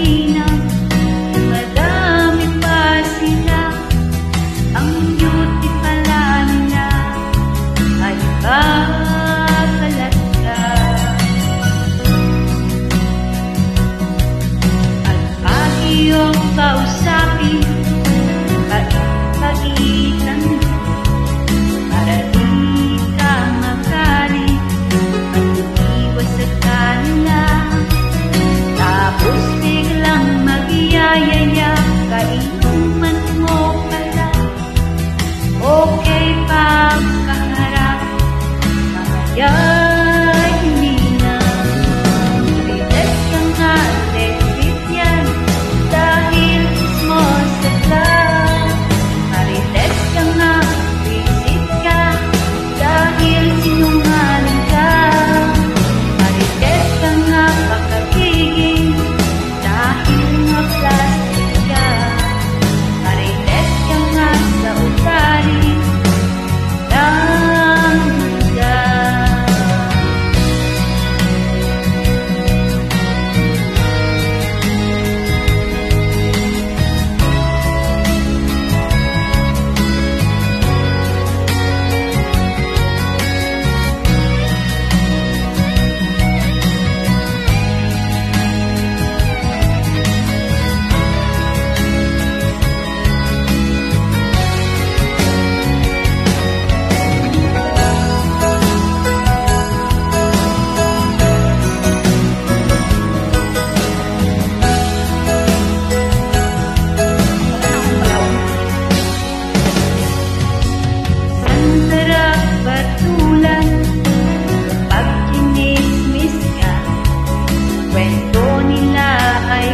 Marina, madami pa sila. Ang beauty pala nila ay kakalaga. At pag iyong kausapin, pag-itan para di ka magalit at iwas sa kanila. Tapos biglang magyayaya, kainuman mo pala. Okay pa kaharap, mamaya hindi na. Relax ka nga, let it yan, dahil chismosa ka. Marites ka nga, visit ka, dahil sinungaling ka. Marites ka nga, kakagiging, dahil nga plastic ka. Marites ka nga sa ugali ng lugar. Sarap batulan kapag chinismis ka, kwento nila ay